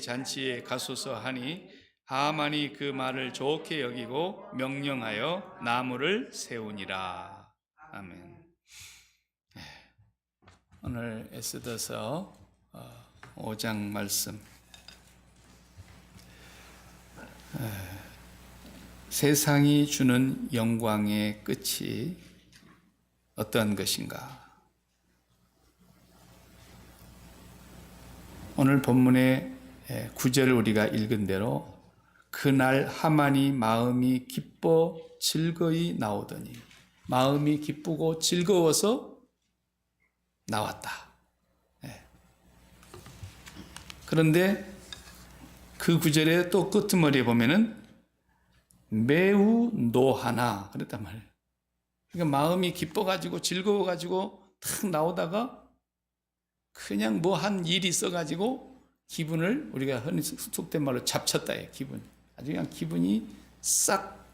잔치에 가소서 하니 하만이 그 말을 좋게 여기고 명령하여 나무를 세우니라. 아멘. 오늘 에스더서 5장 말씀. 세상이 주는 영광의 끝이 어떤 것인가? 오늘 본문의 9절을 우리가 읽은 대로 그날 하만이 마음이 기뻐 즐거이 나오더니, 마음이 기쁘고 즐거워서 나왔다. 그런데 그 9절의 또 끄트머리에 보면은 매우 노하나 그랬단 말이에요. 그러니까 마음이 기뻐가지고 즐거워가지고 탁 나오다가 그냥 뭐 한 일이 있어가지고 기분을 우리가 흔히 속된 말로 잡쳤다 해요. 기분. 아주 그냥 기분이 싹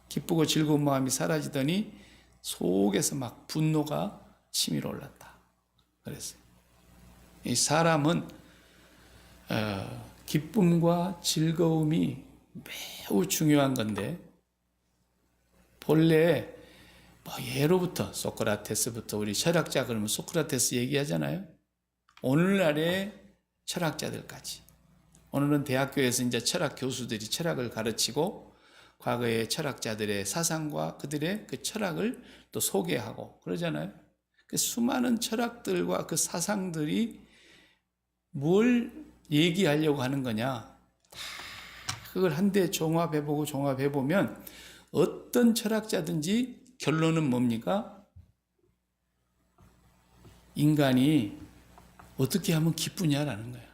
기쁘고 즐거운 마음이 사라지더니 속에서 막 분노가 치밀어 올랐다. 그랬어요. 이 사람은 기쁨과 즐거움이 매우 중요한 건데, 본래 예로부터 소크라테스부터 우리 철학자 그러면 소크라테스 얘기하잖아요. 오늘날의 철학자들까지. 오늘은 대학교에서 이제 철학 교수들이 철학을 가르치고 과거의 철학자들의 사상과 그들의 그 철학을 또 소개하고 그러잖아요. 그 수많은 철학들과 그 사상들이 뭘 얘기하려고 하는 거냐? 다 그걸 한데 종합해보면 어떤 철학자든지 결론은 뭡니까? 인간이 어떻게 하면 기쁘냐라는 거예요.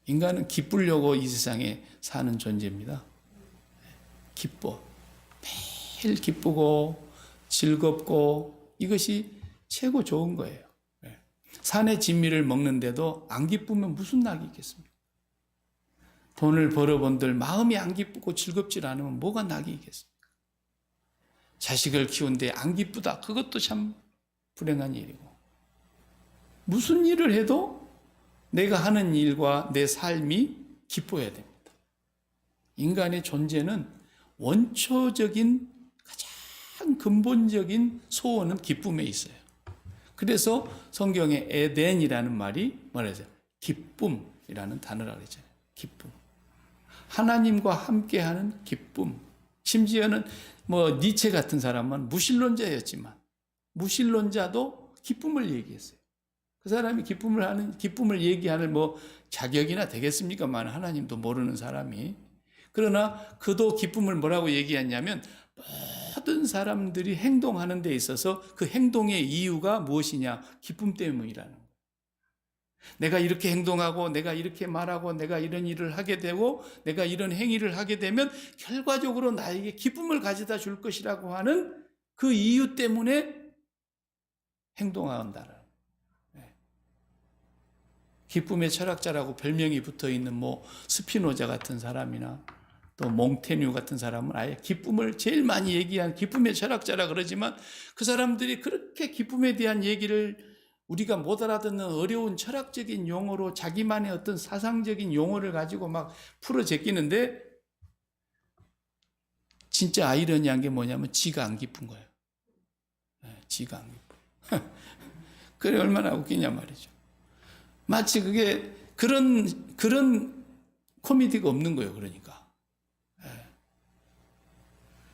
인간은 기쁘려고 이 세상에 사는 존재입니다. 기뻐. 매일 기쁘고 즐겁고 이것이 최고 좋은 거예요. 산의 진미를 먹는데도 안 기쁘면 무슨 낙이 있겠습니까? 돈을 벌어본들 마음이 안 기쁘고 즐겁지 않으면 뭐가 낙이 있겠습니까? 자식을 키우는데 안 기쁘다. 그것도 참 불행한 일이고. 무슨 일을 해도 내가 하는 일과 내 삶이 기뻐야 됩니다. 인간의 존재는 원초적인 가장 근본적인 소원은 기쁨에 있어요. 그래서 성경에 에덴이라는 말이 뭐라죠? 기쁨이라는 단어라고 그러잖아요. 기쁨. 하나님과 함께하는 기쁨. 심지어는 니체 같은 사람은 무신론자였지만 무신론자도 기쁨을 얘기했어요. 그 사람이 기쁨을 얘기하는 자격이나 되겠습니까만 하나님도 모르는 사람이. 그러나 그도 기쁨을 뭐라고 얘기했냐면 모든 사람들이 행동하는 데 있어서 그 행동의 이유가 무엇이냐? 기쁨 때문이라는 거예요. 내가 이렇게 행동하고 내가 이렇게 말하고 내가 이런 일을 하게 되고 내가 이런 행위를 하게 되면 결과적으로 나에게 기쁨을 가져다 줄 것이라고 하는 그 이유 때문에 행동한다는 거예요. 기쁨의 철학자라고 별명이 붙어있는 스피노자 같은 사람이나 또 몽테뉴 같은 사람은 아예 기쁨을 제일 많이 얘기한 기쁨의 철학자라 그러지만 그 사람들이 그렇게 기쁨에 대한 얘기를 우리가 못 알아듣는 어려운 철학적인 용어로 자기만의 어떤 사상적인 용어를 가지고 막 풀어 제끼는데 진짜 아이러니한 게 뭐냐면 지가 안 기쁜 거예요. 지가 안 기뻐. 그래 얼마나 웃기냐 말이죠. 마치 그게 그런 코미디가 없는 거예요. 그러니까.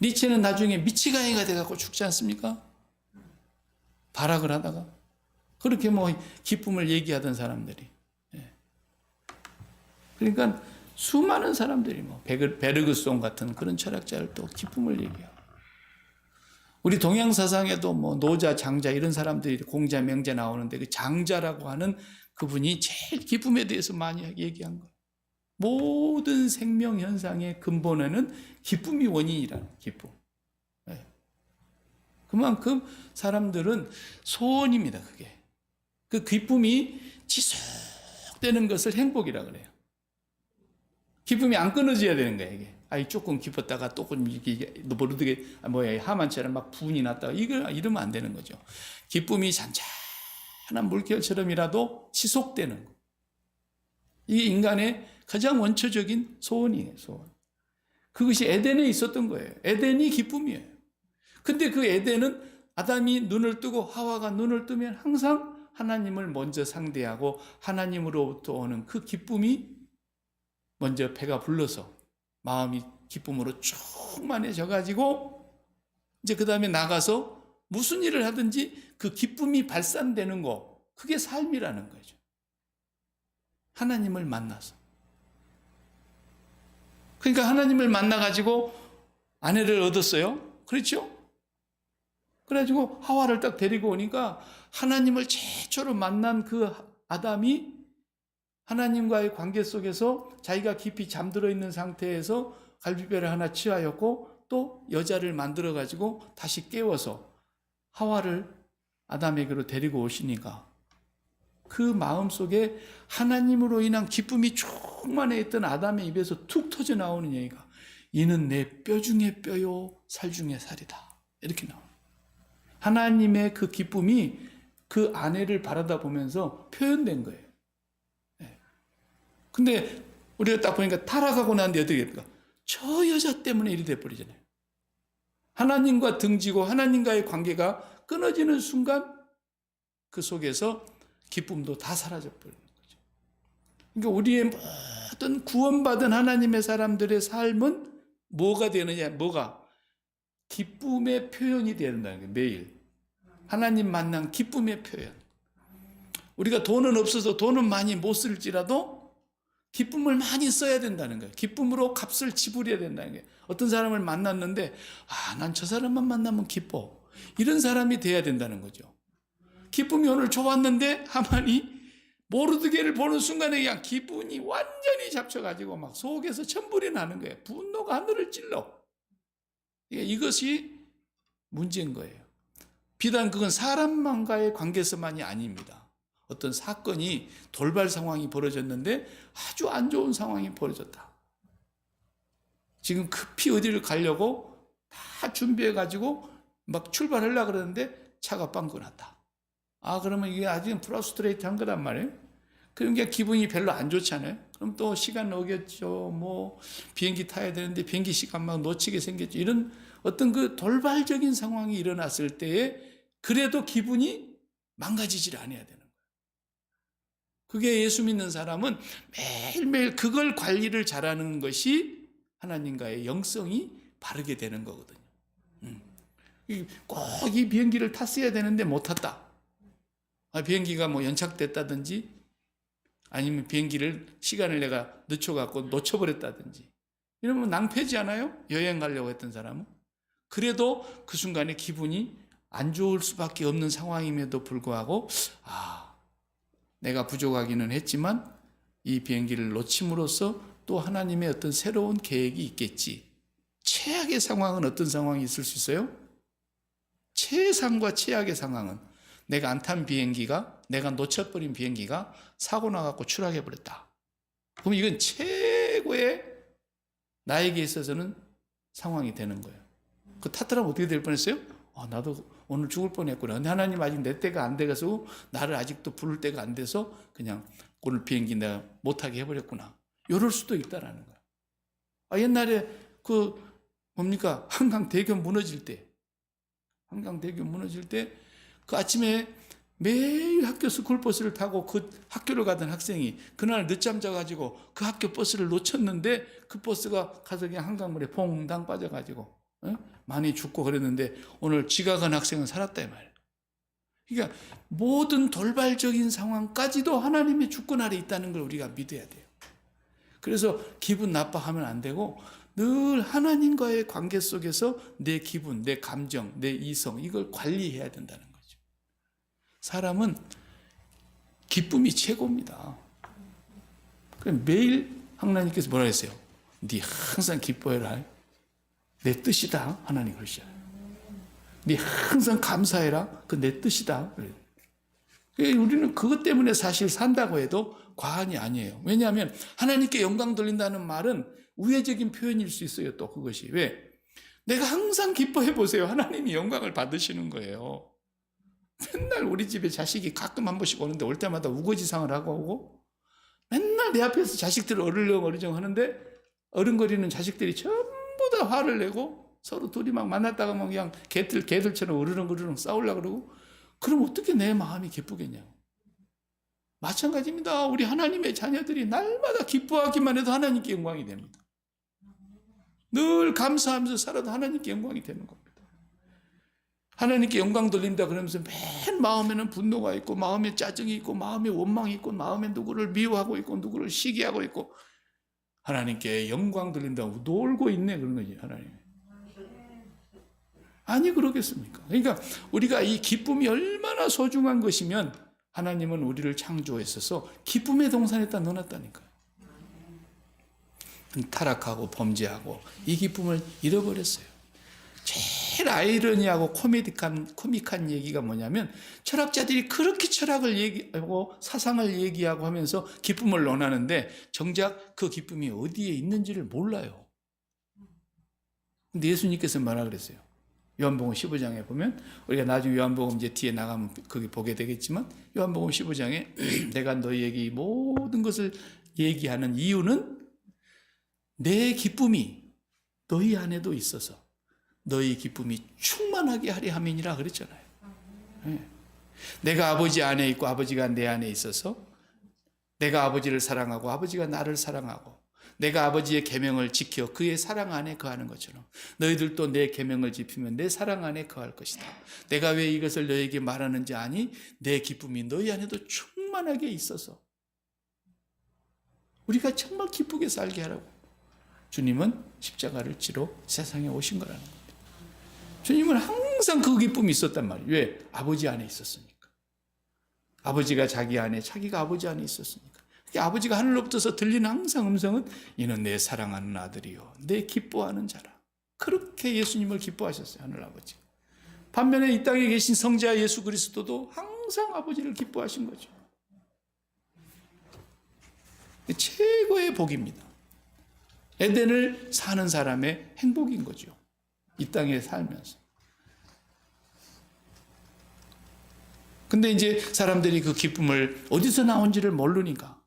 니체는 나중에 미치광이가 돼갖고 죽지 않습니까? 발악을 하다가. 그렇게 기쁨을 얘기하던 사람들이. 그러니까 수많은 사람들이 베르그송 같은 그런 철학자를 또 기쁨을 얘기하고. 우리 동양 사상에도 노자, 장자 이런 사람들이 공자, 명자 나오는데 그 장자라고 하는 그분이 제일 기쁨에 대해서 많이 얘기한 거예요. 모든 생명 현상의 근본에는 기쁨이 원인이라는 기쁨. 그만큼 사람들은 소원입니다. 그게. 그 기쁨이 지속되는 것을 행복이라 그래요. 기쁨이 안 끊어져야 되는 거예요. 이게. 조금 기뻤다가 조금 모르게 하만처럼 막 분이 났다가 이러면 안 되는 거죠. 기쁨이 잔잔한 물결처럼이라도 지속되는 거. 이게 인간의 가장 원초적인 소원이에요, 소원. 그것이 에덴에 있었던 거예요. 에덴이 기쁨이에요. 근데 그 에덴은 아담이 눈을 뜨고 하와가 눈을 뜨면 항상 하나님을 먼저 상대하고 하나님으로부터 오는 그 기쁨이 먼저 배가 불러서 마음이 기쁨으로 충만해져 가지고 이제 그 다음에 나가서 무슨 일을 하든지 그 기쁨이 발산되는 거, 그게 삶이라는 거죠. 하나님을 만나서. 그러니까 하나님을 만나가지고 아내를 얻었어요. 그렇죠? 그래가지고 하와를 딱 데리고 오니까 하나님을 최초로 만난 그 아담이 하나님과의 관계 속에서 자기가 깊이 잠들어 있는 상태에서 갈비뼈를 하나 취하였고 또 여자를 만들어가지고 다시 깨워서 하와를 아담에게로 데리고 오시니까 그 마음속에 하나님으로 인한 기쁨이 충만해 있던 아담의 입에서 툭 터져 나오는 얘기가 이는 내 뼈 중에 뼈요 살 중에 살이다. 이렇게 나와요. 하나님의 그 기쁨이 그 아내를 바라다 보면서 표현된 거예요. 네. 근데 우리가 딱 보니까 타락하고 난 뒤에 어떻게 됩니까? 저 여자 때문에 이리 돼버리잖아요. 하나님과 등지고 하나님과의 관계가 끊어지는 순간 그 속에서 기쁨도 다 사라져버리는 거죠. 그러니까 우리의 모든 구원받은 하나님의 사람들의 삶은 뭐가 되느냐, 뭐가? 기쁨의 표현이 된다는 거예요, 매일. 하나님 만난 기쁨의 표현. 우리가 돈은 없어서 돈은 많이 못 쓸지라도 기쁨을 많이 써야 된다는 거예요. 기쁨으로 값을 지불해야 된다는 거예요. 어떤 사람을 만났는데, 난 저 사람만 만나면 기뻐. 이런 사람이 돼야 된다는 거죠. 기쁨이 오늘 좋았는데 하만이 모르드게를 보는 순간에 그냥 기분이 완전히 잡혀가지고 막 속에서 천불이 나는 거예요. 분노가 하늘을 찔러. 이것이 문제인 거예요. 비단 그건 사람만과의 관계에서만이 아닙니다. 어떤 사건이 돌발 상황이 벌어졌는데 아주 안 좋은 상황이 벌어졌다. 지금 급히 어디를 가려고 다 준비해가지고 막 출발하려고 그러는데 차가 빵꾸 났다. 그러면 이게 아직 프러스트레이트한 거란 말이에요. 그러니까 기분이 별로 안 좋잖아요. 그럼 또 시간 오겠죠. 뭐 비행기 타야 되는데 비행기 시간 막 놓치게 생겼죠. 이런 어떤 그 돌발적인 상황이 일어났을 때에 그래도 기분이 망가지질 않아야 되는 거예요. 그게 예수 믿는 사람은 매일매일 그걸 관리를 잘하는 것이 하나님과의 영성이 바르게 되는 거거든요. 꼭 이 비행기를 탔어야 되는데 못 탔다. 비행기가 뭐 연착됐다든지 아니면 비행기를 시간을 내가 늦춰갖고 놓쳐버렸다든지 이러면 낭패지 않아요? 여행 가려고 했던 사람은. 그래도 그 순간에 기분이 안 좋을 수밖에 없는 상황임에도 불구하고 내가 부족하기는 했지만 이 비행기를 놓침으로써 또 하나님의 어떤 새로운 계획이 있겠지. 최악의 상황은 어떤 상황이 있을 수 있어요? 최상과 최악의 상황은 내가 안 탄 비행기가, 내가 놓쳐버린 비행기가 사고 나갖고 추락해버렸다. 그럼 이건 최고의 나에게 있어서는 상황이 되는 거예요. 그 탔더라면 어떻게 될 뻔했어요? 나도 오늘 죽을 뻔했구나. 근데 하나님 아직 내 때가 안 돼서 나를 아직도 부를 때가 안 돼서 그냥 오늘 비행기 내가 못하게 해버렸구나. 이럴 수도 있다라는 거야. 옛날에 한강대교 무너질 때 그 아침에 매일 학교 스쿨버스를 타고 그 학교를 가던 학생이 그날 늦잠 자가지고 그 학교 버스를 놓쳤는데 그 버스가 가서 그냥 한강물에 퐁당 빠져가지고 많이 죽고 그랬는데 오늘 지각한 학생은 살았다 이 말이에요. 그러니까 모든 돌발적인 상황까지도 하나님의 주권 아래 있다는 걸 우리가 믿어야 돼요. 그래서 기분 나빠하면 안 되고 늘 하나님과의 관계 속에서 내 기분, 내 감정, 내 이성 이걸 관리해야 된다는 거죠. 사람은 기쁨이 최고입니다. 매일 하나님께서 뭐라 했어요? 네 항상 기뻐해라. 내 뜻이다. 하나님 그러시잖아요. 네 항상 감사해라. 그 내 뜻이다. 우리는 그것 때문에 사실 산다고 해도 과언이 아니에요. 왜냐하면 하나님께 영광 돌린다는 말은 우회적인 표현일 수 있어요. 또 그것이. 왜? 내가 항상 기뻐해 보세요. 하나님이 영광을 받으시는 거예요. 맨날 우리 집에 자식이 가끔 한 번씩 오는데 올 때마다 우거지상을 하고 오고 맨날 내 앞에서 자식들을 어르렁 하는데 어른거리는 자식들이 전부 다 화를 내고 서로 둘이 막 만났다가 뭐 그냥 개들처럼 어르렁 싸우려고 그러고, 그럼 어떻게 내 마음이 기쁘겠냐고. 마찬가지입니다. 우리 하나님의 자녀들이 날마다 기뻐하기만 해도 하나님께 영광이 됩니다. 늘 감사하면서 살아도 하나님께 영광이 되는 겁니다. 하나님께 영광 돌린다 그러면서 맨 마음에는 분노가 있고, 마음에 짜증이 있고, 마음에 원망이 있고, 마음에 누구를 미워하고 있고, 누구를 시기하고 있고, 하나님께 영광 돌린다고 놀고 있네, 그런 거지, 하나님. 아니, 그러겠습니까? 그러니까 우리가 이 기쁨이 얼마나 소중한 것이면 하나님은 우리를 창조했어서 기쁨의 동산에다 넣어놨다니까요. 타락하고 범죄하고 이 기쁨을 잃어버렸어요. 제일 아이러니하고 코믹한 얘기가 뭐냐면, 철학자들이 그렇게 철학을 얘기하고 사상을 얘기하고 하면서 기쁨을 논하는데 정작 그 기쁨이 어디에 있는지를 몰라요. 근데 예수님께서 뭐라 그랬어요? 요한복음 15장에 보면, 우리가 나중에 요한복음 이제 뒤에 나가면 거기 보게 되겠지만, 요한복음 15장에 내가 너희에게 이 모든 것을 얘기하는 이유는 내 기쁨이 너희 안에도 있어서 너희 기쁨이 충만하게 하려 함이니라 그랬잖아요. 네. 내가 아버지 안에 있고 아버지가 내 안에 있어서 내가 아버지를 사랑하고 아버지가 나를 사랑하고 내가 아버지의 계명을 지켜 그의 사랑 안에 거하는 것처럼 너희들도 내 계명을 지키면 내 사랑 안에 거할 것이다. 내가 왜 이것을 너희에게 말하는지 아니? 내 기쁨이 너희 안에도 충만하게 있어서 우리가 정말 기쁘게 살게 하라고 주님은 십자가를 지러 세상에 오신 거라는 겁니다. 주님은 항상 그 기쁨이 있었단 말이에요. 왜? 아버지 안에 있었으니까. 아버지가 자기 안에, 자기가 아버지 안에 있었으니까. 아버지가 하늘로부터서 들리는 항상 음성은 이는 내 사랑하는 아들이요 내 기뻐하는 자라. 그렇게 예수님을 기뻐하셨어요, 하늘아버지. 반면에 이 땅에 계신 성자 예수 그리스도도 항상 아버지를 기뻐하신 거죠. 최고의 복입니다. 에덴을 사는 사람의 행복인 거죠. 이 땅에 살면서. 근데 이제 사람들이 그 기쁨을 어디서 나온지를 모르니까,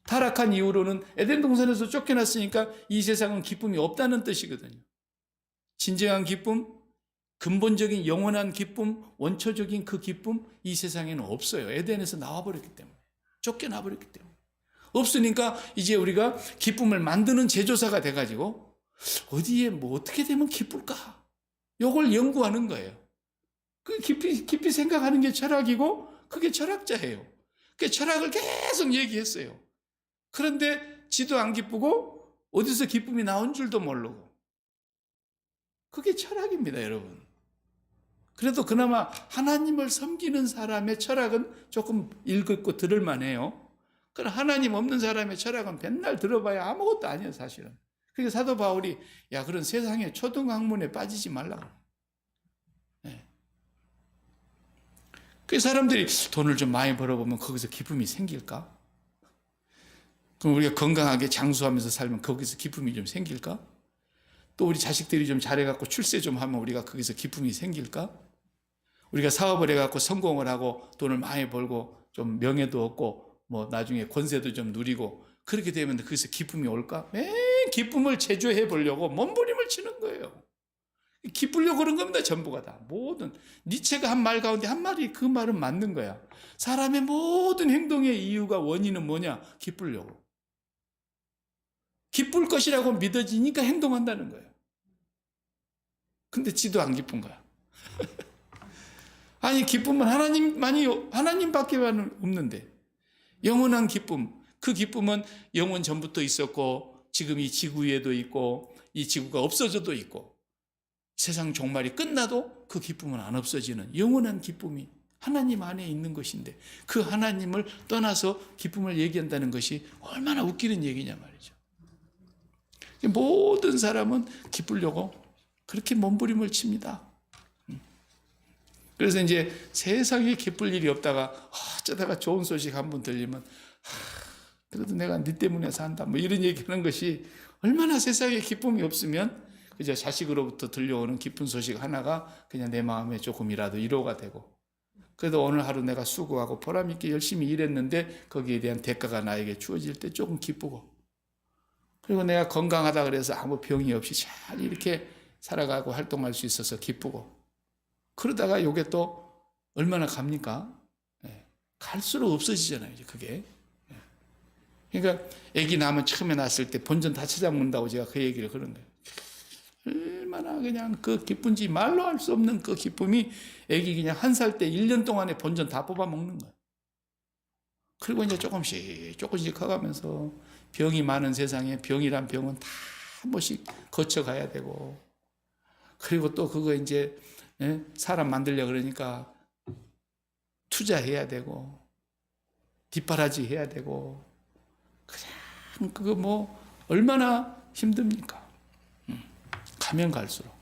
타락한 이후로는 에덴 동산에서 쫓겨났으니까 이 세상은 기쁨이 없다는 뜻이거든요. 진정한 기쁨, 근본적인 영원한 기쁨, 원초적인 그 기쁨, 이 세상에는 없어요. 에덴에서 나와버렸기 때문에. 쫓겨나버렸기 때문에. 없으니까 이제 우리가 기쁨을 만드는 제조사가 돼가지고 어디에 뭐 어떻게 되면 기쁠까? 요걸 연구하는 거예요. 그 깊이 생각하는 게 철학이고 그게 철학자예요. 그 철학을 계속 얘기했어요. 그런데 지도 안 기쁘고 어디서 기쁨이 나온 줄도 모르고. 그게 철학입니다, 여러분. 그래도 그나마 하나님을 섬기는 사람의 철학은 조금 읽고 들을 만해요. 그러나 하나님 없는 사람의 철학은 맨날 들어봐야 아무것도 아니에요, 사실은. 그러니까 사도 바울이 그런 세상의 초등학문에 빠지지 말라고. 네. 그 사람들이 돈을 좀 많이 벌어보면 거기서 기쁨이 생길까? 그럼 우리가 건강하게 장수하면서 살면 거기서 기쁨이 좀 생길까? 또 우리 자식들이 좀 잘해갖고 출세 좀 하면 우리가 거기서 기쁨이 생길까? 우리가 사업을 해갖고 성공을 하고 돈을 많이 벌고 좀 명예도 얻고 뭐 나중에 권세도 좀 누리고 그렇게 되면 거기서 기쁨이 올까? 맨 기쁨을 제조해 보려고 몸부림을 치는 거예요. 기쁘려고 그런 겁니다, 전부가 다. 모든 니체가 한 말 가운데 한 말이 그 말은 맞는 거야. 사람의 모든 행동의 이유가 원인은 뭐냐? 기쁘려고. 기쁠 것이라고 믿어지니까 행동한다는 거예요. 근데 지도 안 기쁜 거야. 아니, 기쁨은 하나님밖에 없는데. 영원한 기쁨, 그 기쁨은 영원 전부터 있었고 지금 이 지구 위에도 있고 이 지구가 없어져도 있고 세상 종말이 끝나도 그 기쁨은 안 없어지는 영원한 기쁨이 하나님 안에 있는 것인데, 그 하나님을 떠나서 기쁨을 얘기한다는 것이 얼마나 웃기는 얘기냐 말이죠. 모든 사람은 기쁘려고 그렇게 몸부림을 칩니다. 그래서 이제 세상에 기쁠 일이 없다가 어쩌다가 좋은 소식 한 번 들리면 그래도 내가 네 때문에 산다 뭐 이런 얘기하는 것이, 얼마나 세상에 기쁨이 없으면 그저 자식으로부터 들려오는 기쁜 소식 하나가 그냥 내 마음에 조금이라도 위로가 되고, 그래도 오늘 하루 내가 수고하고 보람있게 열심히 일했는데 거기에 대한 대가가 나에게 주어질 때 조금 기쁘고, 그리고 내가 건강하다 그래서 아무 병이 없이 잘 이렇게 살아가고 활동할 수 있어서 기쁘고, 그러다가 요게 또 얼마나 갑니까? 갈수록 없어지잖아요, 이제 그게. 그러니까 아기 낳으면 처음에 낳았을 때 본전 다 찾아먹는다고 제가 그 얘기를 그런 거예요. 얼마나 그냥 그 기쁜지 말로 할 수 없는 그 기쁨이, 아기 그냥 1살 때 1년 동안에 본전 다 뽑아 먹는 거예요. 그리고 이제 조금씩 커가면서 병이 많은 세상에 병이란 병은 다 한 번씩 거쳐가야 되고, 그리고 또 그거 이제 사람 만들려 그러니까 투자해야 되고 뒷바라지 해야 되고, 그냥 그거 뭐 얼마나 힘듭니까? 가면 갈수록.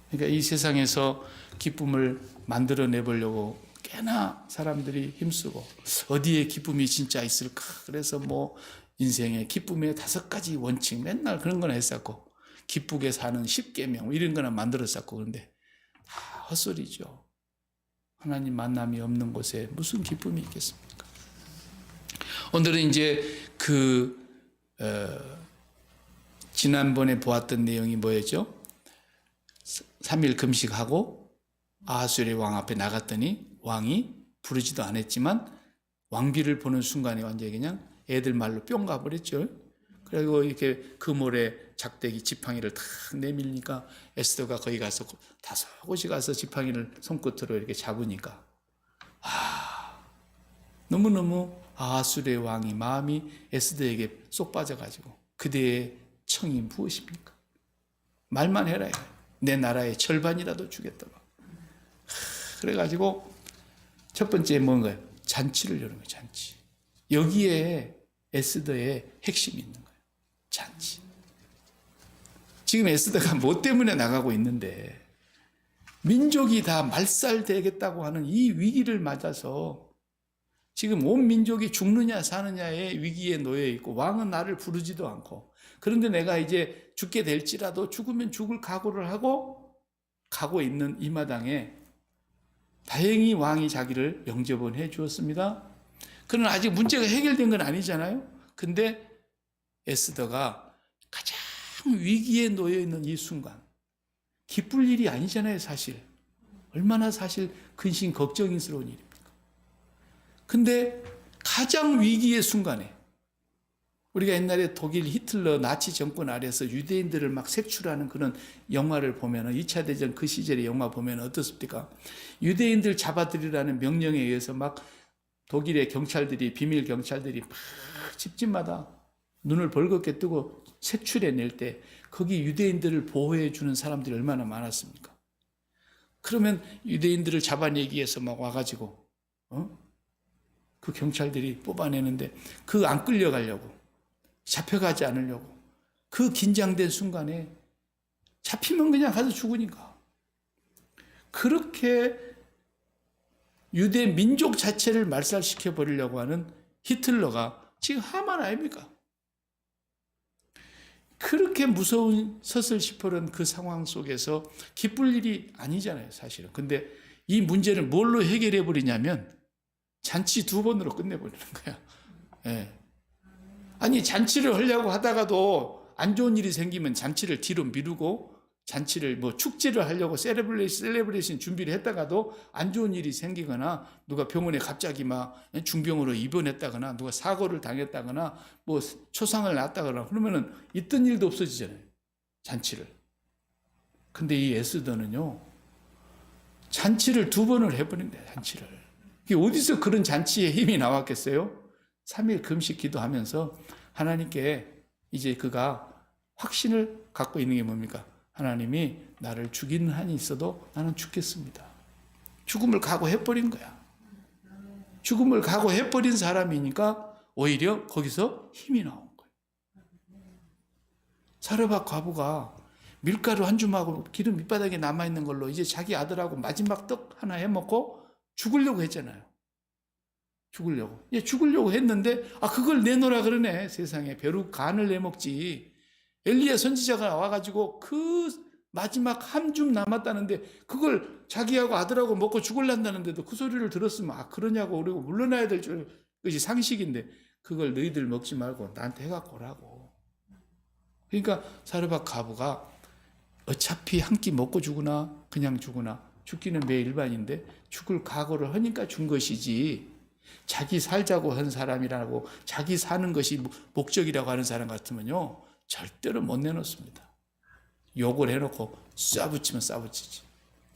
그러니까 이 세상에서 기쁨을 만들어내 보려고 꽤나 사람들이 힘쓰고, 어디에 기쁨이 진짜 있을까? 그래서 뭐 인생의 기쁨의 5가지 원칙 맨날 그런 거나 했었고, 기쁘게 사는 10계명 이런 거나 만들었었고, 그런데 다 헛소리죠. 하나님 만남이 없는 곳에 무슨 기쁨이 있겠습니까? 오늘은 이제 지난번에 보았던 내용이 뭐였죠? 3일 금식하고 아하수엘의 왕 앞에 나갔더니 왕이 부르지도 않았지만 왕비를 보는 순간에 완전히 그냥 애들 말로 뿅 가버렸죠. 그리고 이렇게 그물에 작대기 지팡이를 탁 내밀니까 에스더가 거기 가서 다소곳이 가서 지팡이를 손끝으로 이렇게 잡으니까, 너무너무 아하수르의 왕이 마음이 에스더에게 쏙 빠져가지고, 그대의 청이 무엇입니까? 말만 해라. 내 나라의 절반이라도 주겠다고. 그래가지고 첫 번째 뭔가요? 잔치를 여는 거예요. 잔치. 여기에 에스더의 핵심이 있는 거예요. 잔치. 지금 에스더가 뭐 때문에 나가고 있는데, 민족이 다 말살되겠다고 하는 이 위기를 맞아서 지금 온 민족이 죽느냐 사느냐의 위기에 놓여 있고, 왕은 나를 부르지도 않고, 그런데 내가 이제 죽게 될지라도 죽으면 죽을 각오를 하고 가고 있는 이 마당에 다행히 왕이 자기를 영접은 해 주었습니다. 그러나 아직 문제가 해결된 건 아니잖아요. 근데 에스더가 가장 위기에 놓여 있는 이 순간, 기쁠 일이 아니잖아요, 사실. 얼마나 사실 근심 걱정스러운 일입니까? 근데 가장 위기의 순간에, 우리가 옛날에 독일 히틀러 나치 정권 아래서 유대인들을 막 색출하는 그런 영화를 보면, 2차 대전 그 시절의 영화 보면 어떻습니까? 유대인들 잡아들이라는 명령에 의해서 막 독일의 경찰들이, 비밀 경찰들이 막 집집마다 눈을 벌겋게 뜨고 색출해낼 때 거기 유대인들을 보호해 주는 사람들이 얼마나 많았습니까? 그러면 유대인들을 잡아내기 위해서 막 와가지고 그 경찰들이 뽑아내는데, 그 안 끌려가려고, 잡혀가지 않으려고, 그 긴장된 순간에 잡히면 그냥 가서 죽으니까, 그렇게 유대 민족 자체를 말살시켜 버리려고 하는 히틀러가 지금 하만 아닙니까? 그렇게 무서운 서슬시퍼런 그 상황 속에서 기쁠 일이 아니잖아요, 사실은. 근데 이 문제를 뭘로 해결해 버리냐면 잔치 2번으로 끝내버리는 거야. 예. 아니, 잔치를 하려고 하다가도 안 좋은 일이 생기면 잔치를 뒤로 미루고, 잔치를 뭐 축제를 하려고 셀레브레이션 준비를 했다가도 안 좋은 일이 생기거나, 누가 병원에 갑자기 막 중병으로 입원했다거나, 누가 사고를 당했다거나, 뭐 초상을 났다거나, 그러면은 있던 일도 없어지잖아요, 잔치를. 근데 이 에스더는요, 잔치를 2번을 해버린 거예요, 잔치를. 어디서 그런 잔치에 힘이 나왔겠어요? 3일 금식 기도하면서 하나님께 이제 그가 확신을 갖고 있는 게 뭡니까? 하나님이 나를 죽이는 한이 있어도 나는 죽겠습니다. 죽음을 각오해버린 거야. 죽음을 각오해버린 사람이니까 오히려 거기서 힘이 나온 거예요. 사르밧 과부가 밀가루 한 줌하고 기름 밑바닥에 남아있는 걸로 이제 자기 아들하고 마지막 떡 하나 해먹고 죽으려고 했잖아요. 죽으려고 했는데, 그걸 내놓으라 그러네. 세상에 벼룩 간을 내먹지. 엘리야 선지자가 와가지고 그 마지막 한 줌 남았다는데 그걸 자기하고 아들하고 먹고 죽을란다는데도 그 소리를 들었으면 그러냐고 그러고 물러나야 될 줄 그것이 상식인데 그걸 너희들 먹지 말고 나한테 해갖고 오라고. 그러니까 사르밧 과부가 어차피 한 끼 먹고 죽으나 그냥 죽으나 죽기는 매 일반인데 죽을 각오를 하니까 준 것이지, 자기 살자고 한 사람이라고 자기 사는 것이 목적이라고 하는 사람 같으면요 절대로 못 내놓습니다. 욕을 해놓고 쏴붙이면 쏴붙이지.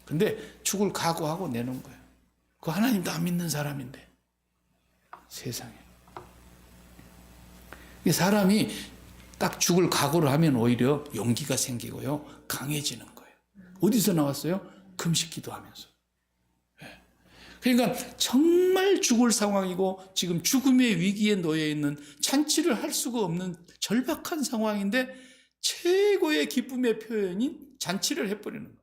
근데 죽을 각오하고 내놓은 거예요. 그 하나님도 안 믿는 사람인데 세상에. 사람이 딱 죽을 각오를 하면 오히려 용기가 생기고요 강해지는 거예요. 어디서 나왔어요? 금식 기도하면서. 그러니까 정말 죽을 상황이고 지금 죽음의 위기에 놓여 있는, 잔치를 할 수가 없는 절박한 상황인데 최고의 기쁨의 표현인 잔치를 해버리는 거예요.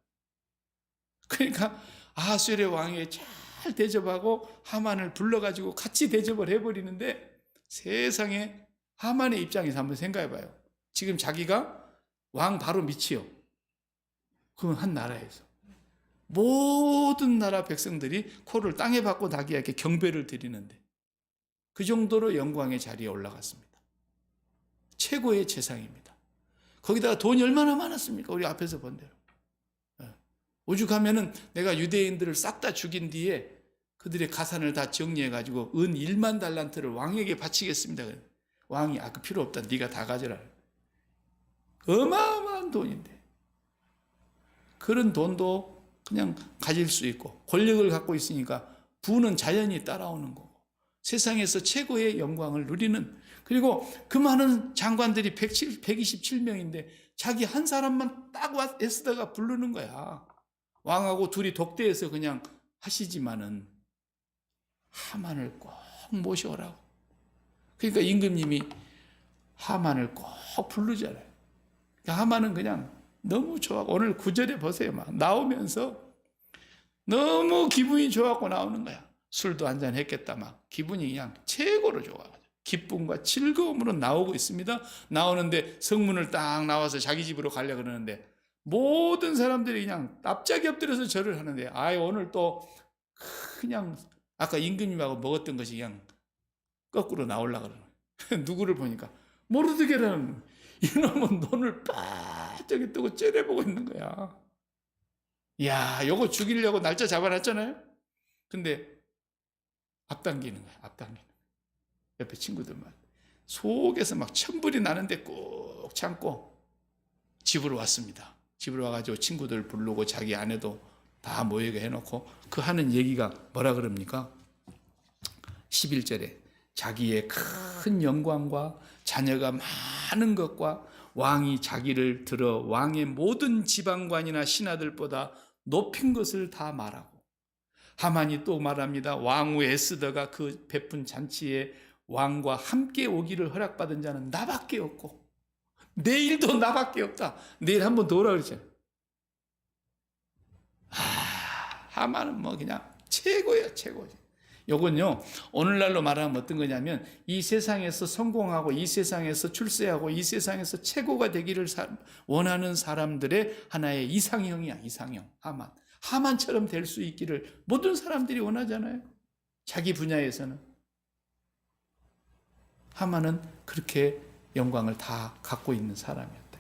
그러니까 아하수엘의 왕에 잘 대접하고 하만을 불러가지고 같이 대접을 해버리는데, 세상에 하만의 입장에서 한번 생각해봐요. 지금 자기가 왕 바로 밑이요. 그건 한 나라에서 모든 나라 백성들이 코를 땅에 박고 자기에게 경배를 드리는데 그 정도로 영광의 자리에 올라갔습니다. 최고의 재상입니다. 거기다가 돈이 얼마나 많았습니까? 우리 앞에서 본 대로. 오죽하면은 내가 유대인들을 싹 다 죽인 뒤에 그들의 가산을 다 정리해가지고 은 1만 달란트를 왕에게 바치겠습니다. 왕이 그 필요 없다. 네가 다 가져라. 어마어마한 돈인데 그런 돈도 그냥 가질 수 있고 권력을 갖고 있으니까 부는 자연히 따라오는 거고 세상에서 최고의 영광을 누리는, 그리고 그 많은 장관들이 127명인데 자기 한 사람만 딱 에스더가 부르는 거야. 왕하고 둘이 독대해서 그냥 하시지만은 하만을 꼭 모셔오라고. 그러니까 임금님이 하만을 꼭 부르잖아요. 그러니까 하만은 그냥 너무 좋아. 오늘 9절에 보세요. 막 나오면서 너무 기분이 좋았고 나오는 거야. 술도 한잔 했겠다. 막 기분이 그냥 최고로 좋아. 기쁨과 즐거움으로 나오고 있습니다. 나오는데 성문을 딱 나와서 자기 집으로 가려고 그러는데 모든 사람들이 그냥 납작이 엎드려서 절을 하는데, 오늘 또 그냥 아까 임금님하고 먹었던 것이 그냥 거꾸로 나오려고 그러는 누구를 보니까 모르드게라는 이놈은 눈을 빠짝이 뜨고 째려보고 있는 거야. 야, 요거 죽이려고 날짜 잡아놨잖아요. 근데 앞당기는 거야. 앞당기는 거야. 옆에 친구들만 속에서 막 천불이 나는데 꾹 참고 집으로 왔습니다. 집으로 와가지고 친구들 부르고 자기 아내도 다 모이게 해놓고 그 하는 얘기가 뭐라 그럽니까? 11절에 자기의 큰 영광과 자녀가 많은 것과 왕이 자기를 들어 왕의 모든 지방관이나 신하들보다 높인 것을 다 말하고, 하만이 또 말합니다. 왕후 에스더가 그 베푼 잔치에 왕과 함께 오기를 허락받은 자는 나밖에 없고 내일도 나밖에 없다. 내일 한번 더 오라 그러잖아요. 하만은 뭐 그냥 최고예요, 최고지. 요건요, 오늘날로 말하면 어떤 거냐면 이 세상에서 성공하고 이 세상에서 출세하고 이 세상에서 최고가 되기를 원하는 사람들의 하나의 이상형이야. 이상형. 하만처럼 될 수 있기를 모든 사람들이 원하잖아요. 자기 분야에서는. 하만은 그렇게 영광을 다 갖고 있는 사람이었대.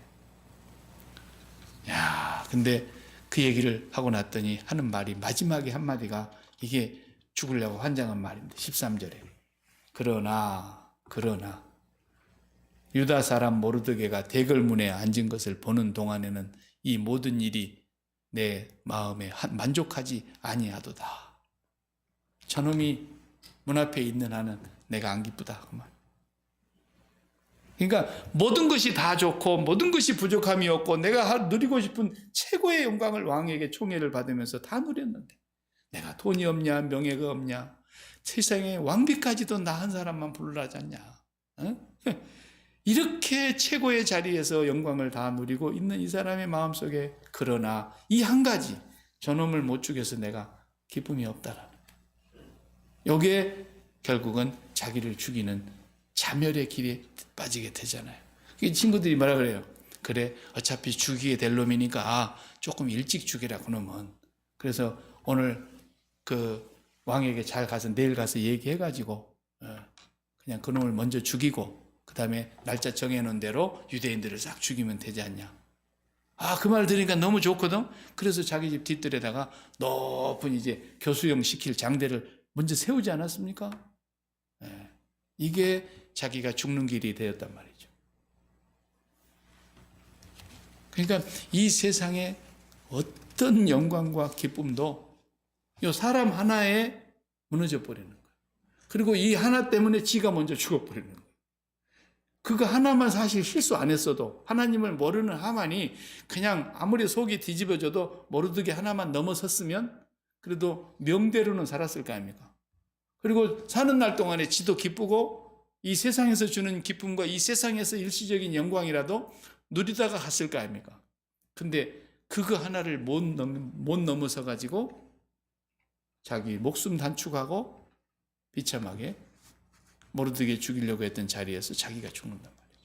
근데 그 얘기를 하고 났더니 하는 말이, 마지막에 한마디가 이게 죽으려고 환장한 말인데 13절에 그러나 유다 사람 모르드게가 대궐문에 앉은 것을 보는 동안에는 이 모든 일이 내 마음에 만족하지 아니하도다. 저놈이 문 앞에 있는 한은 내가 안 기쁘다. 그 말. 그러니까 모든 것이 다 좋고 모든 것이 부족함이 없고 내가 누리고 싶은 최고의 영광을 왕에게 총애를 받으면서 다 누렸는데 내가 돈이 없냐 명예가 없냐 세상에 왕비까지도 나 한 사람만 부르라지 않냐. 이렇게 최고의 자리에서 영광을 다 누리고 있는 이 사람의 마음속에 그러나 이 한 가지, 저놈을 못 죽여서 내가 기쁨이 없다라. 여기에 결국은 자기를 죽이는 자멸의 길에 빠지게 되잖아요. 친구들이 뭐라 그래요? 그래 어차피 죽이게 될 놈이니까 조금 일찍 죽이라 그러면. 그래서 오늘 그 왕에게 잘 가서 내일 가서 얘기해가지고 그냥 그놈을 먼저 죽이고 그 다음에 날짜 정해놓은 대로 유대인들을 싹 죽이면 되지 않냐. 그 말 들으니까 너무 좋거든. 그래서 자기 집 뒷뜰에다가 높은 이제 교수형 시킬 장대를 먼저 세우지 않았습니까? 이게 자기가 죽는 길이 되었단 말이죠. 그러니까 이 세상에 어떤 영광과 기쁨도 이 사람 하나에 무너져 버리는 거예요. 그리고 이 하나 때문에 지가 먼저 죽어버리는 거예요. 그거 하나만 사실 실수 안 했어도 하나님을 모르는 하만이 그냥 아무리 속이 뒤집어져도 모르드게 하나만 넘어섰으면 그래도 명대로는 살았을 거 아닙니까? 그리고 사는 날 동안에 지도 기쁘고 이 세상에서 주는 기쁨과 이 세상에서 일시적인 영광이라도 누리다가 갔을 거 아닙니까? 근데 그거 하나를 못 넘어서 가지고 자기 목숨 단축하고 비참하게 모르드게 죽이려고 했던 자리에서 자기가 죽는단 말이죠.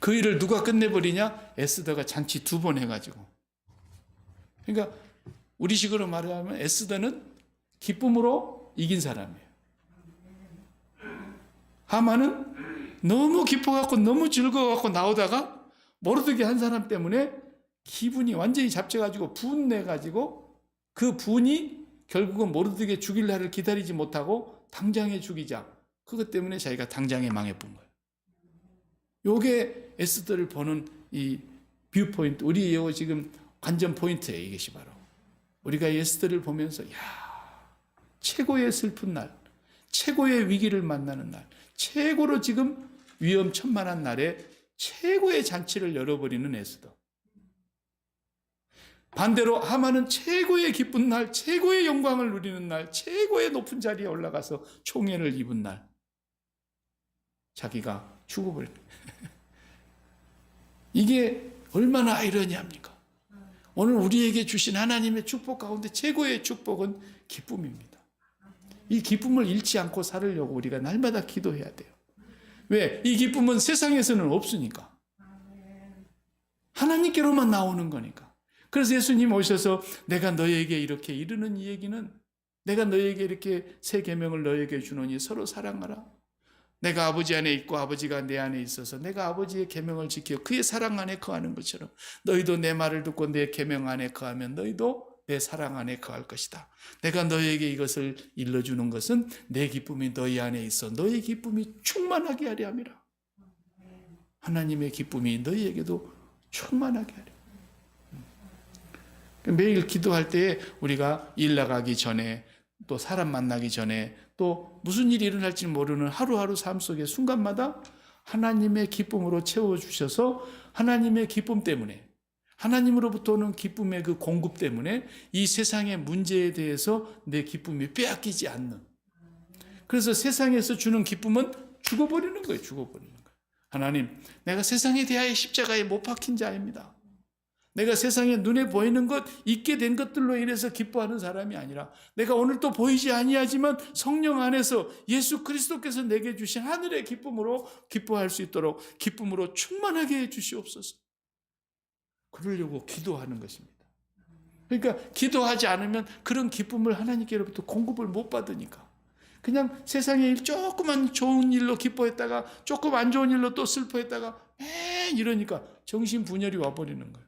그 일을 누가 끝내버리냐? 에스더가 잔치 2번 해가지고. 그러니까 우리식으로 말하면 에스더는 기쁨으로 이긴 사람이에요. 하만은 너무 기뻐갖고 너무 즐거워갖고 나오다가 모르드게 한 사람 때문에 기분이 완전히 잡혀가지고 분내가지고 그 분이 결국은 모르드게 죽일 날을 기다리지 못하고 당장에 죽이자. 그것 때문에 자기가 당장에 망해본 거예요. 요게 에스더를 보는 이 뷰포인트, 우리 요 지금 관전 포인트예요. 이것이 바로. 우리가 에스더를 보면서 최고의 슬픈 날, 최고의 위기를 만나는 날, 최고로 지금 위험천만한 날에 최고의 잔치를 열어버리는 에스더. 반대로 하만은 최고의 기쁜 날, 최고의 영광을 누리는 날, 최고의 높은 자리에 올라가서 총애를 입은 날, 자기가 죽어버린 이게 얼마나 아이러니합니까? 오늘 우리에게 주신 하나님의 축복 가운데 최고의 축복은 기쁨입니다. 이 기쁨을 잃지 않고 살으려고 우리가 날마다 기도해야 돼요. 왜? 이 기쁨은 세상에서는 없으니까. 하나님께로만 나오는 거니까. 그래서 예수님 오셔서 내가 너에게 이렇게 이르는 이 얘기는 내가 너에게 이렇게 새 계명을 너에게 주노니 서로 사랑하라. 내가 아버지 안에 있고 아버지가 내 안에 있어서 내가 아버지의 계명을 지켜 그의 사랑 안에 거하는 것처럼 너희도 내 말을 듣고 내 계명 안에 거하면 너희도 내 사랑 안에 거할 것이다. 내가 너희에게 이것을 일러주는 것은 내 기쁨이 너희 안에 있어 너희 기쁨이 충만하게 하려 함이라. 하나님의 기쁨이 너희에게도 충만하게 하려. 매일 기도할 때에 우리가 일 나가기 전에 또 사람 만나기 전에 또 무슨 일이 일어날지 모르는 하루하루 삶 속의 순간마다 하나님의 기쁨으로 채워주셔서 하나님의 기쁨 때문에 하나님으로부터 오는 기쁨의 그 공급 때문에 이 세상의 문제에 대해서 내 기쁨이 빼앗기지 않는. 그래서 세상에서 주는 기쁨은 죽어버리는 거예요. 죽어버리는 거예요. 하나님, 내가 세상에 대하여 십자가에 못 박힌 자입니다. 내가 세상에 눈에 보이는 것, 있게 된 것들로 인해서 기뻐하는 사람이 아니라 내가 오늘 또 보이지 아니하지만 성령 안에서 예수 그리스도께서 내게 주신 하늘의 기쁨으로 기뻐할 수 있도록 기쁨으로 충만하게 해 주시옵소서. 그러려고 기도하는 것입니다. 그러니까 기도하지 않으면 그런 기쁨을 하나님께로부터 공급을 못 받으니까 그냥 세상의 일 조그만 좋은 일로 기뻐했다가 조금 안 좋은 일로 또 슬퍼했다가 맨 이러니까 정신분열이 와버리는 거예요.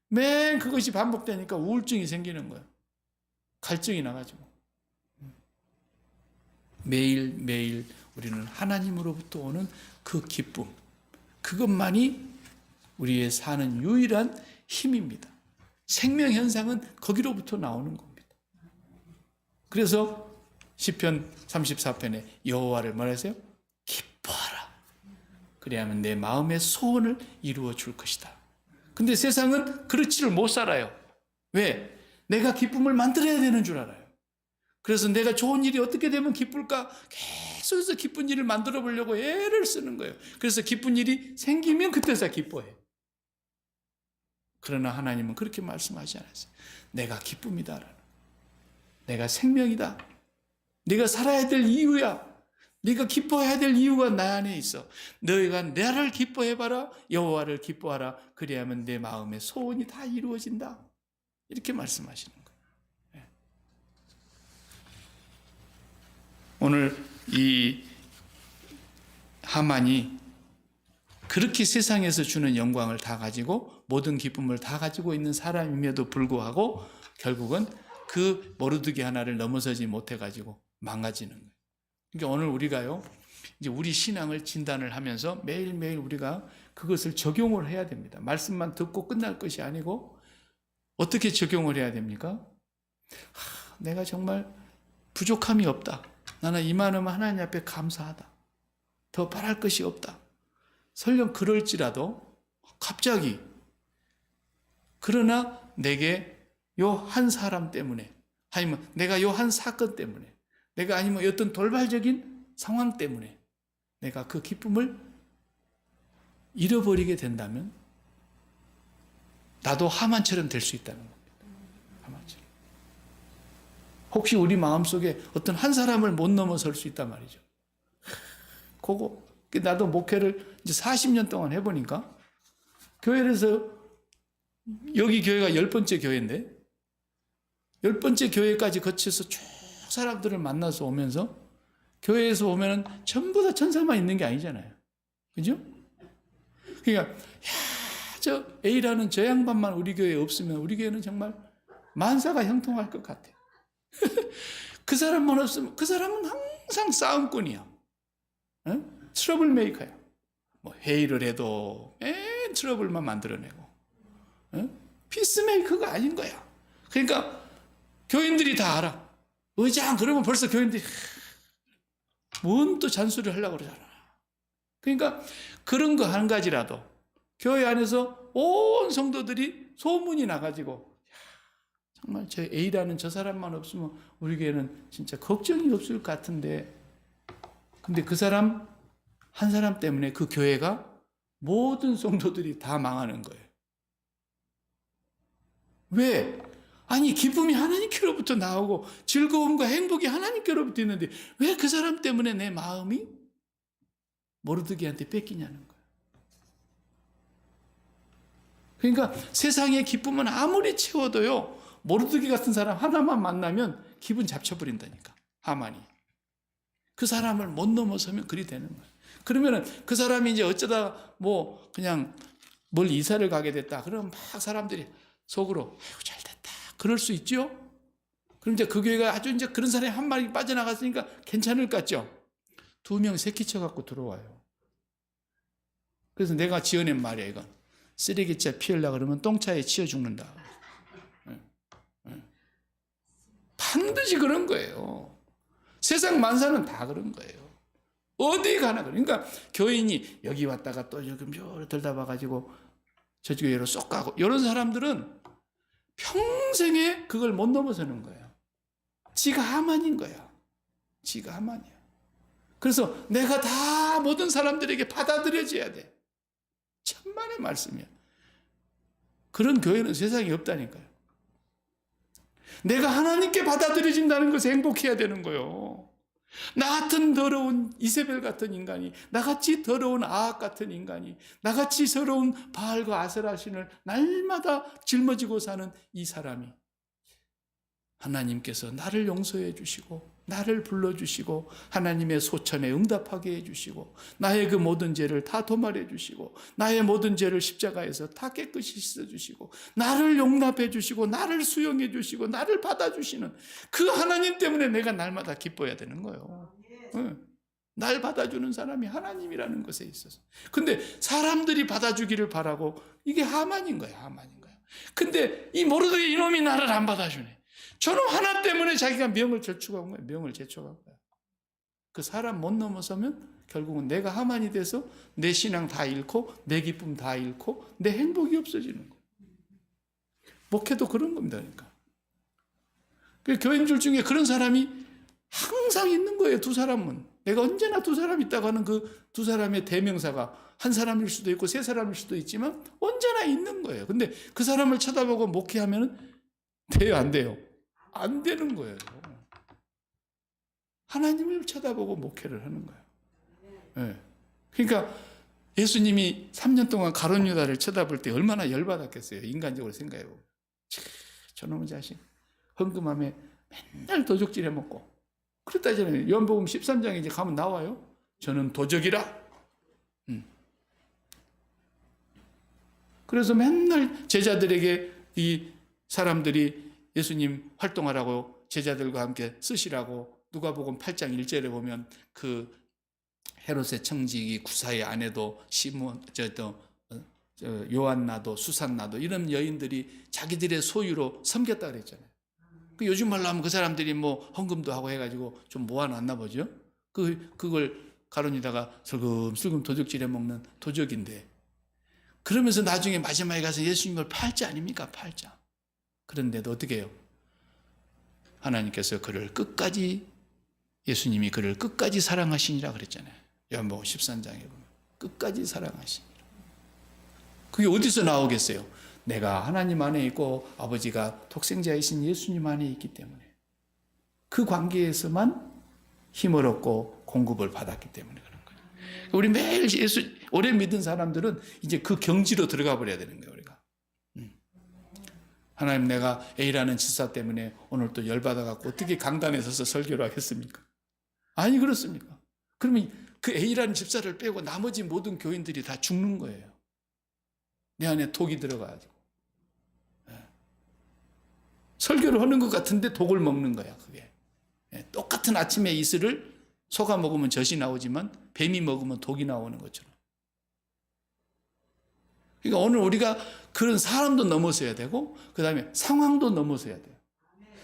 맨 그것이 반복되니까 우울증이 생기는 거예요. 갈증이 나가지고. 매일매일 우리는 하나님으로부터 오는 그 기쁨, 그것만이 우리의 사는 유일한 힘입니다. 생명 현상은 거기로부터 나오는 겁니다. 그래서 시편 34편에 여호와를 말하세요? 기뻐하라. 그래야만 내 마음의 소원을 이루어 줄 것이다. 근데 세상은 그렇지를 못 살아요. 왜? 내가 기쁨을 만들어야 되는 줄 알아요. 그래서 내가 좋은 일이 어떻게 되면 기쁠까? 계속해서 기쁜 일을 만들어 보려고 애를 쓰는 거예요. 그래서 기쁜 일이 생기면 그때서 기뻐해. 그러나 하나님은 그렇게 말씀하지 않았어요. 내가 기쁨이다. 내가 생명이다. 내가 살아야 될 이유야. 네가 기뻐해야 될 이유가 나 안에 있어. 너희가 나를 기뻐해봐라. 여호와를 기뻐하라. 그리하면 내 마음의 소원이 다 이루어진다. 이렇게 말씀하시는 거예요. 오늘 이 하만이 그렇게 세상에서 주는 영광을 다 가지고 모든 기쁨을 다 가지고 있는 사람임에도 불구하고 결국은 그 모르드게 하나를 넘어서지 못해가지고 망가지는 거예요. 그러니까 오늘 우리가요, 이제 우리 신앙을 진단을 하면서 매일매일 우리가 그것을 적용을 해야 됩니다. 말씀만 듣고 끝날 것이 아니고 어떻게 적용을 해야 됩니까? 내가 정말 부족함이 없다. 나는 이만하면 하나님 앞에 감사하다. 더 바랄 것이 없다. 설령 그럴지라도 갑자기 그러나 내게 요 한 사람 때문에 아니면 내가 요 한 사건 때문에 내가 아니면 어떤 돌발적인 상황 때문에 내가 그 기쁨을 잃어버리게 된다면 나도 하만처럼 될 수 있다는 겁니다. 하만처럼. 혹시 우리 마음속에 어떤 한 사람을 못 넘어설 수 있단 말이죠. 그거 나도 목회를 이제 40년 동안 해보니까 교회에서 여기 교회가 10번째 교회인데 10번째 교회까지 거쳐서 쭉 사람들을 만나서 오면서 교회에서 오면은 전부 다 천사만 있는 게 아니잖아요. 그죠? 그러니까 저 A라는 저 양반만 우리 교회에 없으면 우리 교회는 정말 만사가 형통할 것 같아. 그 사람만 없으면 그 사람은 항상 싸움꾼이야. 트러블 메이커야. 뭐 회의를 해도 맨 트러블만 만들어내고 피스메이커가 아닌 거야. 그러니까 교인들이 다 알아. 의장 그러면 벌써 교인들이 뭔 또 잔소리를 하려고 그러잖아. 그러니까 그런 거 한 가지라도 교회 안에서 온 성도들이 소문이 나가지고 정말 저 A라는 저 사람만 없으면 우리 교회는 진짜 걱정이 없을 것 같은데 근데 그 사람 한 사람 때문에 그 교회가 모든 성도들이 다 망하는 거예요. 왜? 아니 기쁨이 하나님께로부터 나오고 즐거움과 행복이 하나님께로부터 있는데 왜 그 사람 때문에 내 마음이 모르드게한테 뺏기냐는 거예요. 그러니까 세상의 기쁨은 아무리 채워도요 모르드게 같은 사람 하나만 만나면 기분 잡쳐버린다니까. 하만이 그 사람을 못 넘어서면 그리 되는 거예요. 그러면은 그 사람이 이제 어쩌다 뭐 그냥 뭘 이사를 가게 됐다 그러면 막 사람들이 속으로 아이고 잘 됐다 그럴 수 있죠. 그럼 이제 그 교회가 아주 이제 그런 사람이 한 마리 빠져나갔으니까 괜찮을 것 같죠. 2명 새끼 쳐갖고 들어와요. 그래서 내가 지어낸 말이야 이건. 쓰레기차 피우려고 그러면 똥차에 치여 죽는다. 반드시 그런 거예요. 세상 만사는 다 그런 거예요. 어디 가나 그러니까 교인이 여기 왔다가 또 여기 묘를 들다 봐가지고 저쪽 교회로 쏙 가고 이런 사람들은 평생에 그걸 못 넘어서는 거예요. 지가 하만인 거야. 지가 하만이야. 그래서 내가 다 모든 사람들에게 받아들여져야 돼. 천만의 말씀이야. 그런 교회는 세상에 없다니까요. 내가 하나님께 받아들여진다는 것에 행복해야 되는 거예요. 나 같은 더러운 이세벨 같은 인간이, 나같이 더러운 아합 같은 인간이, 나같이 서러운 바알과 아세라 신을 날마다 짊어지고 사는 이 사람이 하나님께서 나를 용서해 주시고 나를 불러주시고 하나님의 소천에 응답하게 해주시고 나의 그 모든 죄를 다 도말해 주시고 나의 모든 죄를 십자가에서 다 깨끗이 씻어주시고 나를 용납해 주시고 나를 수용해 주시고 나를 받아주시는 그 하나님 때문에 내가 날마다 기뻐해야 되는 거예요. 날 받아주는 사람이 하나님이라는 것에 있어서. 근데 사람들이 받아주기를 바라고 이게 하만인 거야. 하만인 거야. 근데 이 모르드게 이놈이 나를 안 받아주네. 저놈 하나 때문에 자기가 명을 절축한 거예요. 명을 제쳐간 거야. 그 사람 못 넘어서면 결국은 내가 하만이 돼서 내 신앙 다 잃고 내 기쁨 다 잃고 내 행복이 없어지는 거예요. 목회도 그런 겁니다. 그러니까 교인들 중에 그런 사람이 항상 있는 거예요. 두 사람은. 내가 언제나 두 사람 있다고 하는 그 두 사람의 대명사가 한 사람일 수도 있고 세 사람일 수도 있지만 언제나 있는 거예요. 근데 그 사람을 쳐다보고 목회하면 돼요? 안 돼요? 안 되는 거예요. 하나님을 쳐다보고 목회를 하는 거예요. 네. 그러니까 예수님이 3년 동안 가룟 유다를 쳐다볼 때 얼마나 열받았겠어요. 인간적으로 생각해보면. 저놈의 자식 헌금함에 맨날 도적질해 먹고 그랬다잖아요. 요한복음 13장에 이제 가면 나와요. 저는 도적이라. 그래서 맨날 제자들에게 이 사람들이 예수님 활동하라고 제자들과 함께 쓰시라고 누가복음 8장 1절에 보면 그 헤롯의 청지기 구사의 아내도 시몬 요한나도 수산나도 이런 여인들이 자기들의 소유로 섬겼다 그랬잖아요. 요즘 말로 하면 그 사람들이 뭐 헌금도 하고 해가지고 좀 모아놨나 보죠. 그걸 가룟유다가 슬금슬금 도적질해 먹는 도적인데, 그러면서 나중에 마지막에 가서 예수님을 팔자 아닙니까? 팔자. 그런데도 어떻게 해요? 하나님께서 그를 끝까지, 예수님이 그를 끝까지 사랑하시니라 그랬잖아요. 요한복음 13장에 보면 끝까지 사랑하시니라. 그게 어디서 나오겠어요? 내가 하나님 안에 있고 아버지가 독생자이신 예수님 안에 있기 때문에, 그 관계에서만 힘을 얻고 공급을 받았기 때문에 그런 거예요. 우리 매일 예수 오래 믿은 사람들은 이제 그 경지로 들어가 버려야 되는 거예요. 우리가 하나님, 내가 A라는 집사 때문에 오늘 또 열받아갖고 어떻게 강단에 서서 설교를 하겠습니까? 아니 그렇습니까? 그러면 그 A라는 집사를 빼고 나머지 모든 교인들이 다 죽는 거예요. 내 안에 독이 들어가가지고. 설교를 하는 것 같은데 독을 먹는 거야, 그게. 똑같은 아침에 이슬을 소가 먹으면 젖이 나오지만 뱀이 먹으면 독이 나오는 것처럼. 그러니까 오늘 우리가 그런 사람도 넘어서야 되고, 그 다음에 상황도 넘어서야 돼요.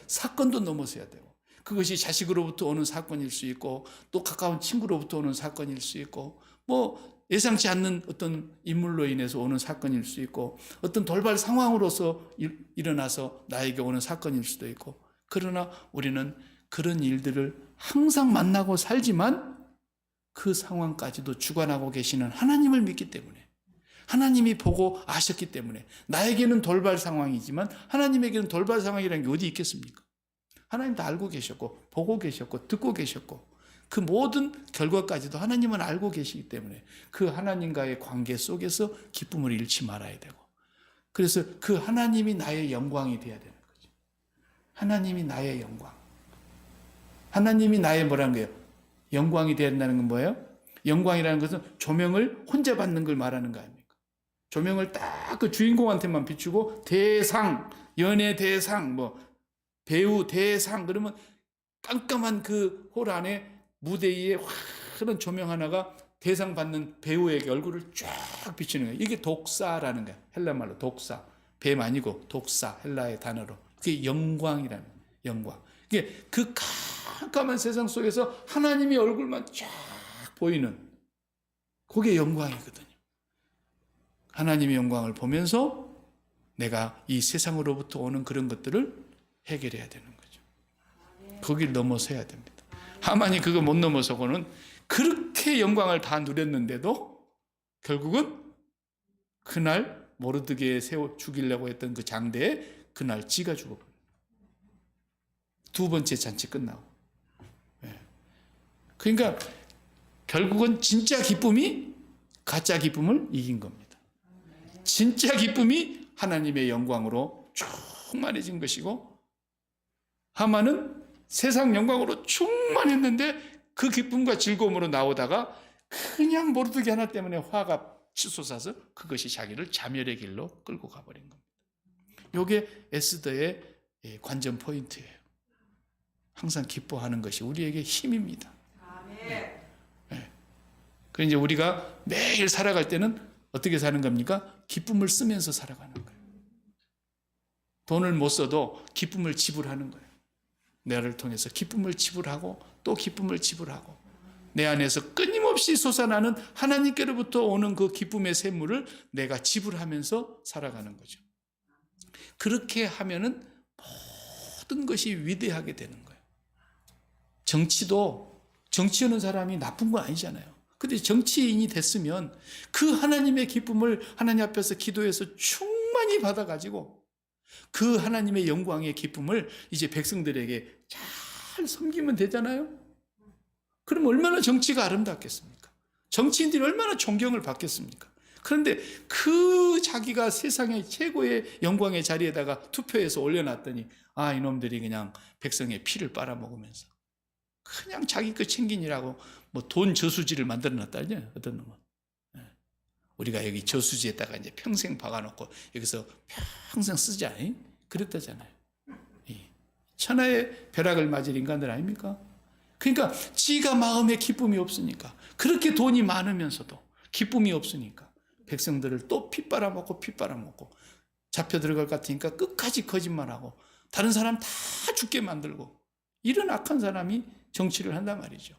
사건도 넘어서야 되고, 그것이 자식으로부터 오는 사건일 수 있고, 또 가까운 친구로부터 오는 사건일 수 있고, 뭐 예상치 않는 어떤 인물로 인해서 오는 사건일 수 있고, 어떤 돌발 상황으로서 일어나서 나에게 오는 사건일 수도 있고. 그러나 우리는 그런 일들을 항상 만나고 살지만 그 상황까지도 주관하고 계시는 하나님을 믿기 때문에, 하나님이 보고 아셨기 때문에, 나에게는 돌발 상황이지만 하나님에게는 돌발 상황이라는 게 어디 있겠습니까? 하나님 다 알고 계셨고 보고 계셨고 듣고 계셨고, 그 모든 결과까지도 하나님은 알고 계시기 때문에 그 하나님과의 관계 속에서 기쁨을 잃지 말아야 되고, 그래서 그 하나님이 나의 영광이 되어야 되는 거죠. 하나님이 나의 영광, 하나님이 나의 뭐라는 거예요? 영광이 되어야 된다는 건 뭐예요? 영광이라는 것은 조명을 혼자 받는 걸 말하는 거 아닙니까? 조명을 딱 그 주인공한테만 비추고 대상, 연예 대상, 뭐 배우 대상, 그러면 깜깜한 그 홀 안에 무대 위에 화려한 조명 하나가 대상 받는 배우에게 얼굴을 쫙 비추는 거예요. 이게 독사라는 거예요. 헬라 말로 독사. 뱀 아니고 독사, 헬라의 단어로. 그게 영광이라는 거예요. 영광. 이게 그 깜깜한 세상 속에서 하나님의 얼굴만 쫙 보이는, 그게 영광이거든요. 하나님의 영광을 보면서 내가 이 세상으로부터 오는 그런 것들을 해결해야 되는 거죠. 거길 넘어서야 됩니다. 하만이 그거 못 넘어서고는 그렇게 영광을 다 누렸는데도 결국은 그날 모르드게에 세워 죽이려고 했던 그 장대에 그날 지가 죽어버려요. 두 번째 잔치 끝나고. 그러니까 결국은 진짜 기쁨이 가짜 기쁨을 이긴 겁니다. 진짜 기쁨이 하나님의 영광으로 충만해진 것이고, 하만은 세상 영광으로 충만했는데 그 기쁨과 즐거움으로 나오다가 그냥 모르드게 하나 때문에 화가 치솟아서 그것이 자기를 자멸의 길로 끌고 가버린 겁니다. 이게 에스더의 관전 포인트예요. 항상 기뻐하는 것이 우리에게 힘입니다. 그래서 이제 우리가 매일 살아갈 때는 어떻게 사는 겁니까? 기쁨을 쓰면서 살아가는 거예요. 돈을 못 써도 기쁨을 지불하는 거예요. 나를 통해서 기쁨을 지불하고 또 기쁨을 지불하고, 내 안에서 끊임없이 솟아나는 하나님께로부터 오는 그 기쁨의 샘물을 내가 지불하면서 살아가는 거죠. 그렇게 하면은 모든 것이 위대하게 되는 거예요. 정치도, 정치하는 사람이 나쁜 건 아니잖아요. 근데 정치인이 됐으면 그 하나님의 기쁨을 하나님 앞에서 기도해서 충만히 받아가지고 그 하나님의 영광의 기쁨을 이제 백성들에게 잘 섬기면 되잖아요. 그럼 얼마나 정치가 아름답겠습니까? 정치인들이 얼마나 존경을 받겠습니까? 그런데 그 자기가 세상의 최고의 영광의 자리에다가 투표해서 올려놨더니 이놈들이 그냥 백성의 피를 빨아먹으면서 그냥 자기 거 챙기느라고 뭐 돈 저수지를 만들어 놨다냐, 어떤 놈은. 우리가 여기 저수지에다가 이제 평생 박아놓고 여기서 평생 쓰자, 그랬다잖아요. 천하의 벼락을 맞을 인간들 아닙니까? 그러니까 지가 마음에 기쁨이 없으니까, 그렇게 돈이 많으면서도 기쁨이 없으니까 백성들을 또 피 빨아먹고 잡혀 들어갈 것 같으니까 끝까지 거짓말하고 다른 사람 다 죽게 만들고, 이런 악한 사람이 정치를 한단 말이죠.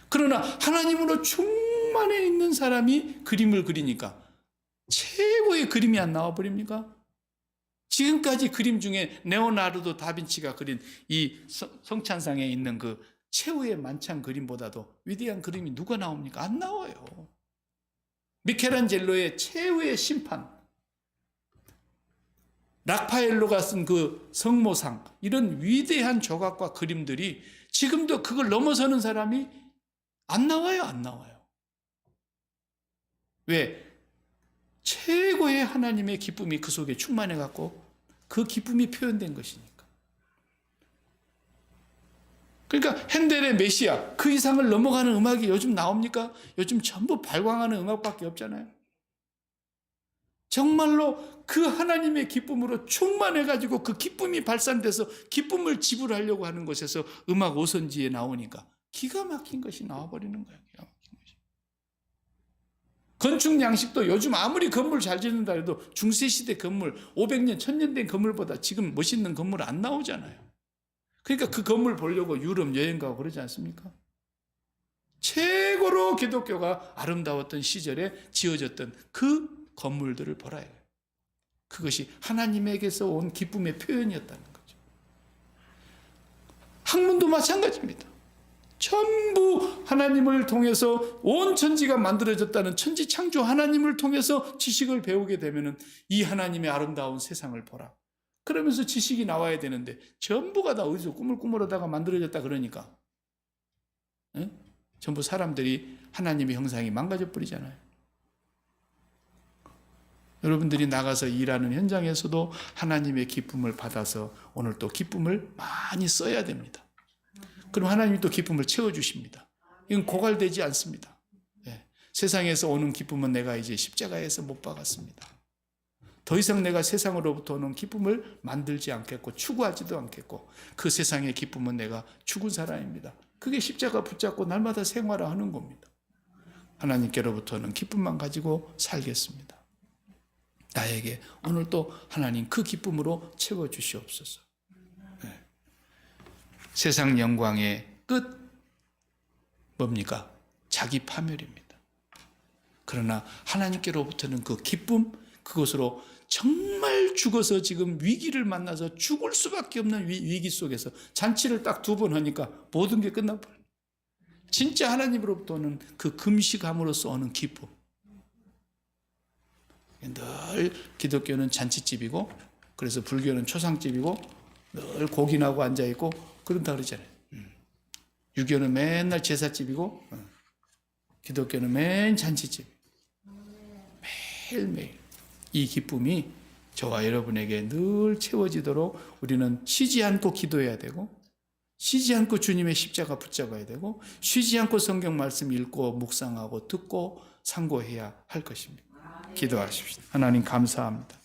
그러나 하나님으로 충만해 있는 사람이 그림을 그리니까 최고의 그림이 안 나와버립니까? 지금까지 그림 중에 레오나르도 다빈치가 그린 이 성찬상에 있는 그 최후의 만찬 그림보다도 위대한 그림이 누가 나옵니까? 안 나와요. 미켈란젤로의 최후의 심판, 라파엘로가 쓴 그 성모상, 이런 위대한 조각과 그림들이 지금도 그걸 넘어서는 사람이 안 나와요, 안 나와요. 왜? 최고의 하나님의 기쁨이 그 속에 충만해갖고 그 기쁨이 표현된 것이니까. 그러니까 핸델의 메시아, 그 이상을 넘어가는 음악이 요즘 나옵니까? 요즘 전부 발광하는 음악밖에 없잖아요. 정말로 그 하나님의 기쁨으로 충만해가지고 그 기쁨이 발산돼서 기쁨을 지불하려고 하는 곳에서 음악 오선지에 나오니까 기가 막힌 것이 나와버리는 거예요. 기가 막힌 것이. 건축 양식도 요즘 아무리 건물 잘 짓는다 해도 중세시대 건물, 500년, 1000년 된 건물보다 지금 멋있는 건물 안 나오잖아요. 그러니까 그 건물 보려고 유럽 여행 가고 그러지 않습니까? 최고로 기독교가 아름다웠던 시절에 지어졌던 그 건물들을 보라 해요. 그것이 하나님에게서 온 기쁨의 표현이었다는 거죠. 학문도 마찬가지입니다. 전부 하나님을 통해서 온 천지가 만들어졌다는 천지 창조 하나님을 통해서 지식을 배우게 되면은 이 하나님의 아름다운 세상을 보라. 그러면서 지식이 나와야 되는데 전부가 다 어디서 꾸물꾸물하다가 만들어졌다 그러니까 전부 사람들이 하나님의 형상이 망가져 버리잖아요. 여러분들이 나가서 일하는 현장에서도 하나님의 기쁨을 받아서 오늘 또 기쁨을 많이 써야 됩니다. 그럼 하나님이 또 기쁨을 채워주십니다. 이건 고갈되지 않습니다. 세상에서 오는 기쁨은 내가 이제 십자가에서 못 박았습니다. 더 이상 내가 세상으로부터 오는 기쁨을 만들지 않겠고 추구하지도 않겠고 그 세상의 기쁨은 내가 죽은 사람입니다. 그게 십자가 붙잡고 날마다 생활하는 겁니다. 하나님께로부터는 기쁨만 가지고 살겠습니다. 나에게 오늘 또 하나님 그 기쁨으로 채워주시옵소서. 세상 영광의 끝 뭡니까? 자기 파멸입니다. 그러나 하나님께로부터는 그 기쁨, 그것으로 정말 죽어서 지금 위기를 만나서 죽을 수밖에 없는 위기 속에서 잔치를 딱 2번 하니까 모든 게 끝나버려요. 진짜 하나님으로부터는 그 금식함으로써 오는 기쁨. 늘 기독교는 잔치집이고, 그래서 불교는 초상집이고, 늘 고기나고 앉아있고 그런다 그러잖아요. 유교는 맨날 제사집이고, 기독교는 맨 잔치집. 매일매일 이 기쁨이 저와 여러분에게 늘 채워지도록 우리는 쉬지 않고 기도해야 되고, 쉬지 않고 주님의 십자가 붙잡아야 되고, 쉬지 않고 성경 말씀 읽고 묵상하고 듣고 상고해야 할 것입니다. 기도하십시오. 하나님 감사합니다.